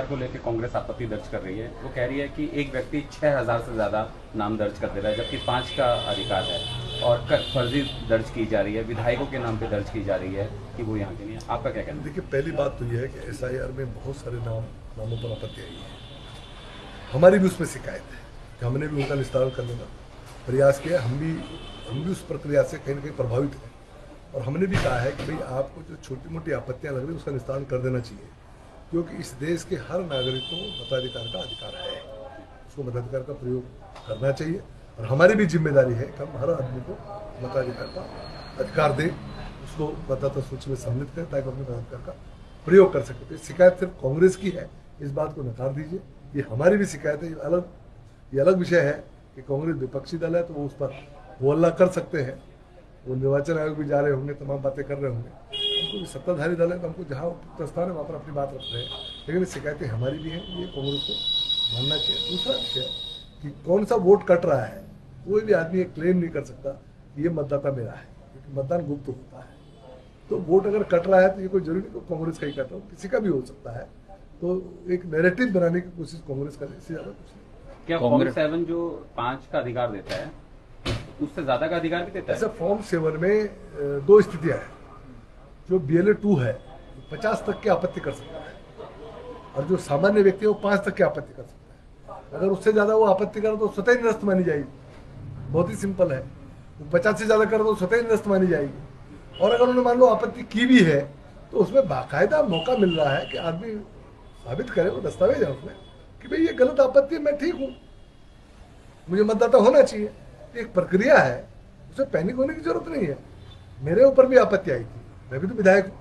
को लेकर कांग्रेस आपत्ति दर्ज कर रही है। वो कह रही है कि एक व्यक्ति 6,000 से ज़्यादा नाम दर्ज कर दे रहा है, जबकि 5 का अधिकार है, और फर्जी दर्ज की जा रही है, विधायकों के नाम पे दर्ज की जा रही है कि वो यहाँ के नहीं है। आपका क्या कहना है? देखिए, पहली बात तो यह है कि SIR में बहुत सारे नामों पर आपत्ति आई है। हमारी भी उसमें शिकायत है कि हमने भी उनका निस्तारण करने का प्रयास किया। हम भी उस प्रक्रिया से कहीं ना कहीं प्रभावित हैं, और हमने भी कहा है कि भाई आपको जो छोटी मोटी आपत्तियां लग रही है उसका निस्तारण कर देना चाहिए, क्योंकि इस देश के हर नागरिक को मताधिकार का अधिकार है। उसको मताधिकार का प्रयोग करना चाहिए, और हमारी भी जिम्मेदारी है कि हम हर आदमी को मताधिकार का अधिकार दें, उसको मतदाता सूची में सम्मिलित करें ताकि अपने मताधिकार का प्रयोग कर सके। तो शिकायत सिर्फ कांग्रेस की है, इस बात को नकार दीजिए। ये हमारी भी शिकायत है। ये अलग विषय है कि कांग्रेस विपक्षी दल है तो वो उस पर होल्ला कर सकते हैं, वो निर्वाचन आयोग भी जा रहे होंगे, तमाम बातें कर रहे होंगे। हमको भी सत्ताधारी दल है तो हमको जहाँ प्रस्थान है वहाँ पर अपनी बात रख रहे हैं, लेकिन शिकायतें हमारी भी हैं, ये कांग्रेस को मानना चाहिए। दूसरा विषय कि कौन सा वोट कट रहा है, कोई भी आदमी एक क्लेम नहीं कर सकता कि ये मतदाता मेरा है, क्योंकि मतदान गुप्त होता है। तो वोट अगर कट रहा है तो ये कोई जरूरी नहीं तो कांग्रेस का ही कट रहा हो, किसी का भी हो सकता है। तो एक नैरेटिव बनाने की कोशिश कांग्रेस कर रही है, इससे ज्यादा कुछ नहीं। क्या फॉर्म 7 जो 5 का अधिकार देता है उससे ज्यादा का अधिकार भी देता है? ऐसा फॉर्म 7 में दो स्थितियां हैं। जो BLA 2 है 50 तक की आपत्ति कर सकता है, और जो सामान्य व्यक्ति है वो 5 तक की आपत्ति कर सकता है। अगर उससे ज्यादा वो आपत्ति करे तो स्वतः निरस्त मानी जाएगी। बहुत ही सिंपल है। वो 50 से ज्यादा करे तो स्वतः निरस्त मानी जाएगी। और अगर उन्होंने मान लो आपत्ति की भी है तो उसमें बाकायदा मौका मिल रहा है कि आदमी साबित करे, वो दस्तावेज है उसमें कि भाई ये गलत आपत्ति है, मैं ठीक हूँ, मुझे मतदाता होना चाहिए। एक प्रक्रिया है, उसमें पैनिक होने की जरूरत नहीं है। मेरे ऊपर भी आपत्ति आई थी, मैं भी तो विधायक हूँ।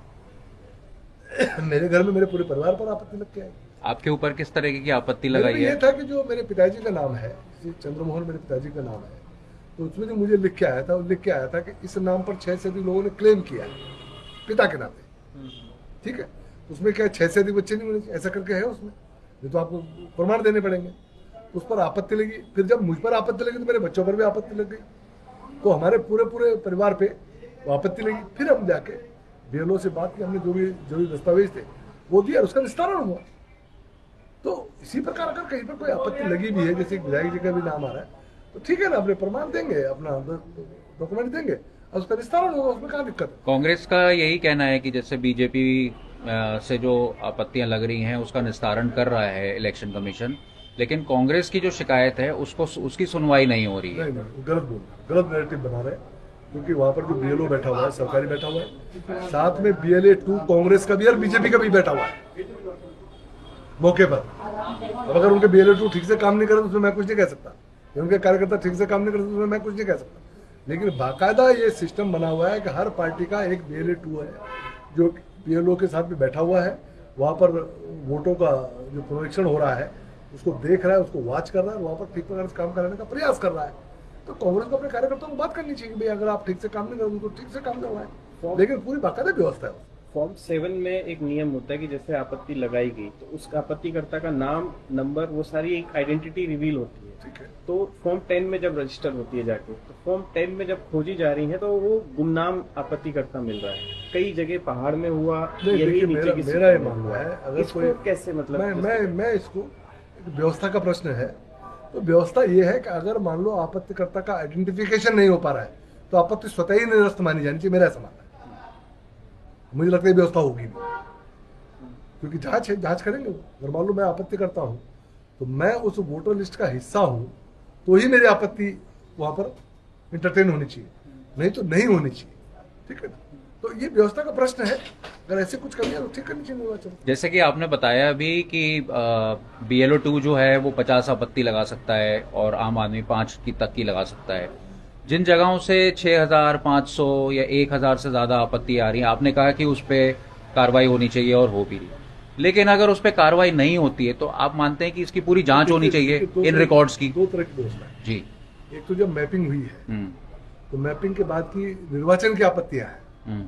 मेरे घर में मेरे पूरे परिवार पर आपत्ति लग के आई। आपके ऊपर किस तरीके की आपत्ति लगाई है? ये था कि जो मेरे पिताजी का नाम है, चंद्रमोहन मेरे पिताजी का नाम है, तो उसमें जो मुझे लिख के आया था, वो लिख के आया था कि इस नाम पर 6 से अधिक लोगों ने क्लेम किया है पिता के नाते। ठीक है, उसमें क्या 6 से अधिक बच्चे नहीं होने चाहिए, ऐसा करके है उसमें, ये तो आपको प्रमाण देने पड़ेंगे। उस पर आपत्ति लगी, फिर जब मुझ पर आपत्ति लगी तो मेरे बच्चों पर भी आपत्ति लग गई, तो हमारे पूरे परिवार पे आपत्ति लगी। फिर हम जाके BLO से बात की, हमने जो भी दस्तावेज थे वो दिया, उसका निस्तारण हुआ। तो इसी प्रकार अगर कहीं पर कोई आपत्ति लगी भी है, जैसे विधायक जी का भी नाम आ रहा है, तो ठीक है ना, अपने प्रमाण देंगे, अपना डॉक्यूमेंट देंगे और उसका निस्तारण होगा, उसमें क्या दिक्कत है। कांग्रेस का यही कहना है कि जैसे बीजेपी से जो आपत्तियां लग रही हैं उसका निस्तारण कर रहा है इलेक्शन कमीशन, लेकिन कांग्रेस की जो शिकायत है उसकी सुनवाई नहीं हो रही है। नहीं, गलत नैरेटिव बना रहे हैं, क्योंकि वहां पर जो BLO बैठा हुआ है, सरकारी बैठा हुआ है, साथ में BLA 2 कांग्रेस का भी और बीजेपी का भी बैठा हुआ है मौके पर। अब अगर उनके BLA 2 ठीक से काम नहीं करे तो उसमें मैं कुछ नहीं कह सकता, उनके कार्यकर्ता ठीक से काम नहीं करते तो उसमें मैं कुछ नहीं कह सकता। लेकिन बाकायदा ये सिस्टम बना हुआ है कि हर पार्टी का एक BLA 2 है जो BLO के साथ में बैठा हुआ है, वहाँ पर वोटों का जो पुनरीक्षण हो रहा है उसको देख रहा है, उसको वॉच कर रहा है, वहाँ पर ठीक प्रकार से काम कराने का प्रयास कर रहा है। तो कांग्रेस को अपने कार्यकर्ताओं को बात करनी चाहिए कि भाई अगर आप ठीक से काम नहीं करोगे तो ठीक से काम करवाएं, लेकिन पूरी बाकायदा व्यवस्था है। फॉर्म 7 में एक नियम होता है कि जैसे आपत्ति लगाई गई तो उस आपत्तिकर्ता का नाम, नंबर, वो सारी एक आइडेंटिटी रिवील होती है। ठीक है। तो फॉर्म 10 में जब रजिस्टर होती है जाके, तो फॉर्म 10 में जब खोजी जा रही है तो वो गुमनाम आपत्तिकर्ता मिल रहा है। कई जगह पहाड़ में हुआ, यही नीचे की मेरा ये मानना है, अगर इसको कैसे मतलब मैं इसको व्यवस्था का प्रश्न है, तो व्यवस्था ये है कि अगर मान लो आपत्तिकर्ता का आइडेंटिफिकेशन नहीं हो पा रहा है तो आपत्ति स्वतः ही निरस्त मानी जानी चाहिए, मेरा ऐसा मानना है। मुझे लगता है व्यवस्था होगी भी, क्योंकि जांच करेंगे। अगर मान लो मैं आपत्ति करता हूँ तो मैं उस वोटर लिस्ट का हिस्सा हूँ, तो ही मेरी आपत्ति वहां पर इंटरटेन होनी चाहिए, नहीं तो नहीं होनी चाहिए। ठीक है ना, तो ये व्यवस्था का प्रश्न है। अगर ऐसे कुछ करनी है तो ठीक करनी चाहिए निर्वाचन। जैसे कि आपने बताया अभी कि BLO 2 जो है वो 50 आपत्ति लगा सकता है और आम आदमी 5 की तक की लगा सकता है। जिन जगहों से 6,500 या 1,000 से ज्यादा आपत्ति आ रही है, आपने कहा कि उस पर कार्रवाई होनी चाहिए और हो भी रही है, लेकिन अगर उस पर कार्रवाई नहीं होती है तो आप मानते हैं कि इसकी पूरी जांच होनी चाहिए इन रिकॉर्ड्स की? दो तरह की व्यवस्था है जी। एक तो जब मैपिंग हुई है तो मैपिंग के बाद की निर्वाचन की आपत्तियां हैं,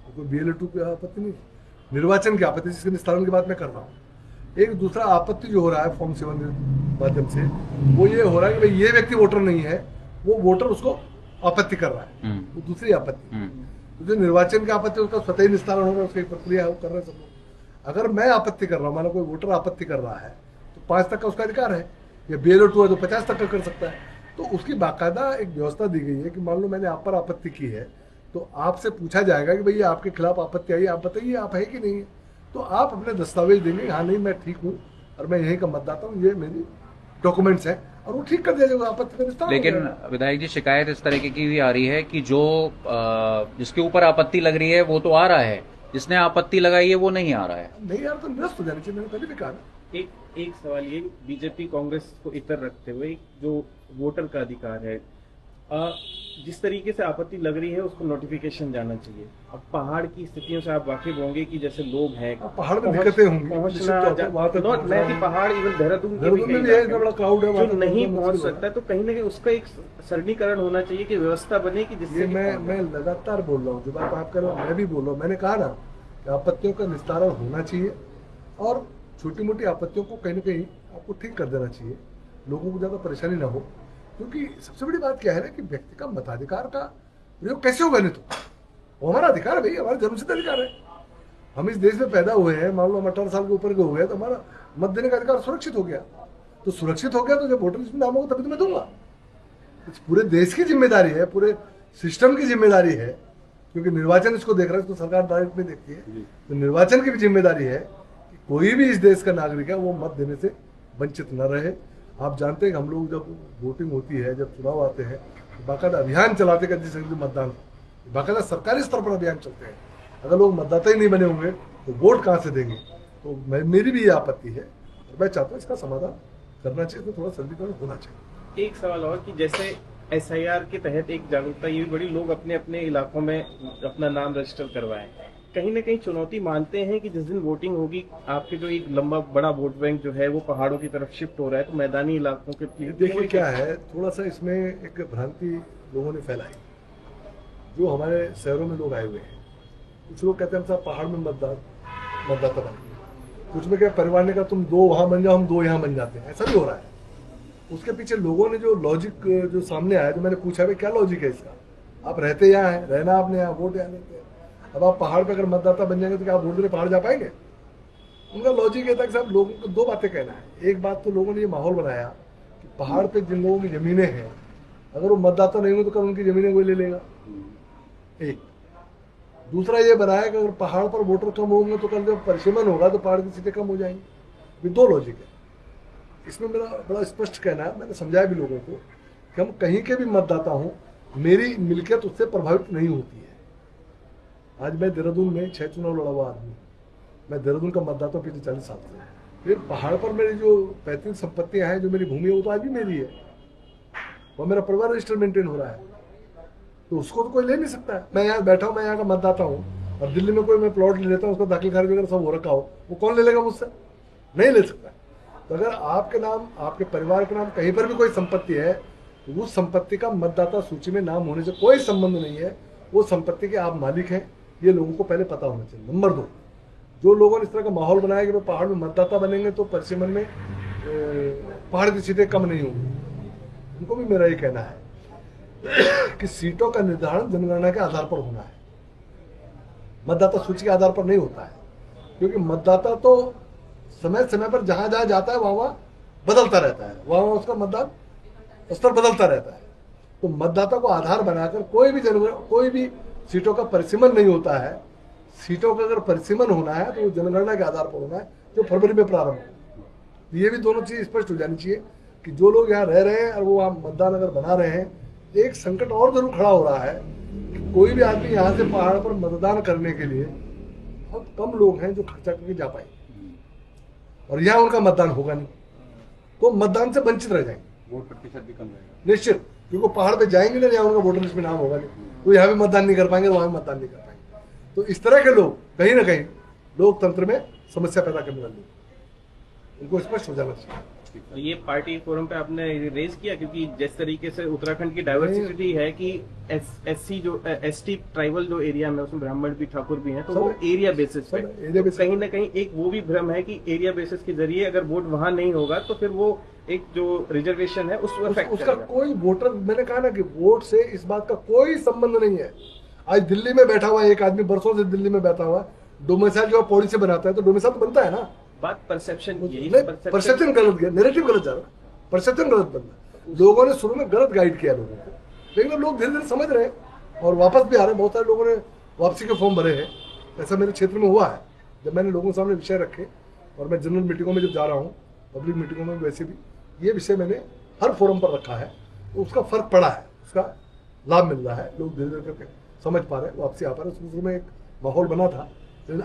तो BLA 2 की आपत्ति नहीं, निर्वाचन की आपत्ति जिसके निस्तारण की बात मैं कर रहा हूँ। एक दूसरा आपत्ति जो हो रहा है फॉर्म 7 के माध्यम से, वो ये हो रहा है कि भाई ये व्यक्ति वोटर नहीं है, वो वोटर उसको आपत्ति कर रहा है, वो दूसरी आपत्ति। तो जो निर्वाचन की आपत्ति उसका स्वतः ही निस्तारण होगा, उसकी प्रक्रिया है, वो कर रहे हैं सब लोग। अगर मैं आपत्ति कर रहा हूँ, मानो कोई वोटर आपत्ति कर रहा है, तो 5 तक का उसका अधिकार है, या BLO 2 है तो 50 तक का कर सकता है। तो उसकी बाकायदा एक व्यवस्था दी गई है कि मान लो मैंने आप पर आपत्ति की है, तो आपसे पूछा जाएगा कि भैया आपके खिलाफ आपत्ति आई, आप बताइए आप है कि नहीं है। तो आप अपने दस्तावेज देंगे, हाँ नहीं मैं ठीक हूँ और मैं यहीं का मतदाता हूँ, ये मेरी डॉक्यूमेंट्स हैं, और वो ठीक कर दिया जाएगा, आपत्ति का निस्तारण हो लेकिन जाएगा। विधायक जी, शिकायत इस तरीके की भी आ रही है कि जो जिसके ऊपर आपत्ति लग रही है वो तो आ रहा है, जिसने आपत्ति लगाई है वो नहीं आ रहा है। नहीं यार, तो निरस्त हो जानी चाहिए, मैंने पहले भी कहा ना। एक सवाल ये, बीजेपी कांग्रेस को इतर रखते हुए जो वोटर का अधिकार है, जिस तरीके से आपत्ति लग रही है उसको नोटिफिकेशन जाना चाहिए। अब पहाड़ की स्थितियों से आप वाकिफ होंगे कि जैसे लोग हैं, पहाड़ में दिक्कतें होंगी, पहुंचना, वहाँ तक नॉट मैं कि पहाड़ इवन देहरादून के देहरादून में भी है, इतना बड़ा क्राउड है, वहाँ जो तक नहीं पहुंचना पहुंच मुश्किल सकता है, तो कहीं ना कहीं उसका एक सरलीकरण होना चाहिए कि व्यवस्था बने कि ये जिससे मैं लगातार बोल रहा हूँ, जो बात आप कर रहे हो मैं भी बोल रहा हूँ। मैंने कहा ना कि आपत्तियों का निस्तारण होना चाहिए, और छोटी मोटी आपत्तियों को कहीं ना कहीं आपको ठीक कर देना चाहिए, लोगों को ज़्यादा परेशानी ना हो। क्योंकि सबसे बड़ी बात क्या है ना कि व्यक्ति का मताधिकार का प्रयोग कैसे होगा, नहीं तो वो हमारा अधिकार है भाई, हमारा जन्मसिद्ध अधिकार है। हम इस देश में पैदा हुए हैं, मान लो हम 18 साल के ऊपर के हुए हैं, तो हमारा मत देने का अधिकार सुरक्षित हो गया। तो सुरक्षित हो गया तो जब वोटर लिस्ट में नाम होगा तभी तो मैं दूंगा। इस पूरे देश की जिम्मेदारी है, पूरे सिस्टम की जिम्मेदारी है, क्योंकि निर्वाचन इसको देख रहा है, इसको सरकार डायरेक्ट में देखती है। तो निर्वाचन की भी जिम्मेदारी है कि कोई भी इस देश का नागरिक है वो मत देने से वंचित न रहे। आप जानते हैं कि हम लोग जब वोटिंग होती है, जब चुनाव आते हैं, तो बाकायदा अभियान चलाते हैं जिससे मतदान, बाकायदा सरकारी स्तर पर अभियान चलते हैं। अगर लोग मतदाता ही नहीं बने होंगे तो वोट कहाँ से देंगे। तो मेरी भी ये आपत्ति है, और मैं चाहता हूँ इसका समाधान करना चाहिए, तो थोड़ा सरलीकरण होना चाहिए। एक सवाल और कि जैसे SIR के तहत एक जागरूकता ये भी बड़ी, लोग अपने अपने इलाकों में अपना नाम रजिस्टर करवाएं। कहीं ना कहीं चुनौती मानते हैं कि जिस दिन वोटिंग होगी, आपके जो एक लंबा बड़ा वोट बैंक जो है वो पहाड़ों की तरफ शिफ्ट हो रहा है, तो मैदानी इलाकों के देखिए क्या है, थोड़ा सा इसमें एक भ्रांति लोगों ने फैलाई। जो हमारे शहरों में लोग आए हुए हैं, कुछ लोग कहते हैं हम साहब पहाड़ में मतदाता बनेंगे, कुछ में क्या परिवार ने कहा तुम 2 वहाँ बन जाओ, हम 2 यहाँ बन जाते हैं। ऐसा भी हो रहा है। उसके पीछे लोगों ने जो लॉजिक जो सामने आया, तो मैंने पूछा भाई क्या लॉजिक है इसका, आप रहते यहाँ हैं, रहना आपने यहाँ, वोट यहाँ देते हैं, अब आप पहाड़ पे अगर मतदाता बन जाएंगे तो क्या आप वोट देने पहाड़ जा पाएंगे। उनका लॉजिक ये था कि साहब लोगों को 2 बातें कहना है। एक बात तो लोगों ने ये माहौल बनाया कि पहाड़ पे जिन लोगों की जमीनें हैं, अगर वो मतदाता नहीं हो तो कल उनकी जमीनें कोई ले लेगा। एक दूसरा ये बनाया कि अगर पहाड़ पर वोटर कम होंगे तो कल जब परिसीमन होगा तो पहाड़ की सीटें कम हो जाएंगी। ये 2 लॉजिक है। इसमें मेरा बड़ा स्पष्ट कहना है, मैंने समझाया भी लोगों को कि हम कहीं के भी मतदाता हूँ, मेरी मिल्कियत उससे प्रभावित नहीं होती है। आज मैं देहरादून में 6 चुनाव लड़ा हुआ आदमी, मैं देहरादून का मतदाता पिछले 40 साल से। फिर पहाड़ पर मेरी जो पैतृक संपत्तियां हैं, जो मेरी भूमि है, वो तो आज भी मेरी है, वो मेरा परिवार रजिस्टर मेंटेन हो रहा है, तो उसको तो कोई ले नहीं सकता है। मैं यहाँ बैठा हूँ, मैं यहाँ का मतदाता हूँ, और दिल्ली में कोई मैं प्लॉट ले लेता हूँ, उसका दाखिल खारिज वगैरह सब हो रखा हो, वो कौन ले लेगा मुझसे? नहीं ले सकता। तो अगर आपके नाम, आपके परिवार के नाम कहीं पर भी कोई संपत्ति है, तो उस संपत्ति का मतदाता सूची में नाम होने से कोई संबंध नहीं है, वो संपत्ति के आप मालिक हैं, ये लोगों को पहले पता होना चाहिए। नंबर 2, जो लोगों ने इस तरह का माहौल बनाया कि वो पहाड़ में मतदाता बनेंगे तो परिसीमन में पहाड़ की सीटें कम नहीं होंगी, उनको भी मेरा ये कहना है कि सीटों का निर्धारण जनगणना के आधार पर होना है, मतदाता सूची के आधार पर नहीं होता है। क्योंकि मतदाता तो समय समय पर जहां जहां जाता है वहां बदलता रहता है, वहां उसका मतदान स्तर बदलता रहता है। तो मतदाता को आधार बनाकर कोई भी सीटों का परिसीमन नहीं होता है। सीटों का अगर परिसीमन होना है तो वो जनगणना के आधार पर होना है, जो फरवरी में प्रारंभ हो। ये भी दोनों चीज स्पष्ट हो जानी चाहिए कि जो लोग यहाँ रह रहे हैं और वो वहाँ मतदान अगर बना रहे हैं, एक संकट और जरूर खड़ा हो रहा है कि कोई भी आदमी यहाँ से पहाड़ पर मतदान करने के लिए बहुत कम लोग हैं जो खर्चा करके जा पाएंगे, और यहाँ उनका मतदान होगा नहीं, तो मतदान से वंचित रह जाएंगे, वोट प्रतिशत भी कम रहेगा निश्चित। क्योंकि पहाड़ पे जाएंगे ना, यहाँ उनका वोटर लिस्ट में नाम होगा नहीं, तो यहाँ भी मतदान नहीं कर पाएंगे, वहां भी मतदान नहीं कर पाएंगे। तो इस तरह के लोग कहीं ना कहीं लोकतंत्र में समस्या पैदा करने वाले, उनको स्पष्ट हो जाना चाहिए। तो ये पार्टी फोरम पे आपने रेज किया, क्योंकि जिस तरीके से उत्तराखंड की डाइवर्सिटी है कि SC जो ST ट्राइबल जो एरिया में, उसमें ब्राह्मण भी, ठाकुर भी हैं, तो वो एरिया बेसिस पे कहीं ना कहीं एक वो भी भ्रम है कि एरिया बेसिस के जरिए अगर वोट वहां नहीं होगा तो फिर वो एक जो रिजर्वेशन है उसको अफेक्ट उसका कोई वोटर, मैंने कहा ना कि वोट से इस बात का कोई संबंध नहीं है। आज दिल्ली में बैठा हुआ एक आदमी, बरसों से दिल्ली में बैठा हुआ है, डोमिसाइल जो पौड़ी से बनाता है तो डोमिसाइल तो बनता है ना। बात परसेप्शन, यही परसेप्शन गलत गया, नैरेटिव गलत जा रहा, परसेप्शन गलत बन रहा। लोगों ने शुरू में गलत गाइड किया लोगों को, लेकिन अब लोग धीरे धीरे समझ रहे हैं और वापस भी आ रहे हैं। बहुत सारे लोगों ने वापसी के फॉर्म भरे हैं। ऐसा मेरे क्षेत्र में हुआ है, जब मैंने लोगों के सामने विषय रखे और मैं जनरल मीटिंगों में जब जा रहा हूँ, पब्लिक मीटिंगों में वैसे भी ये विषय मैंने हर फोरम पर रखा है, तो उसका फर्क पड़ा है, उसका लाभ मिल रहा है। लोग धीरे धीरे करके समझ पा रहे हैं, वापसी आ पा रहे हैं। शुरू में एक माहौल बना था, लेकिन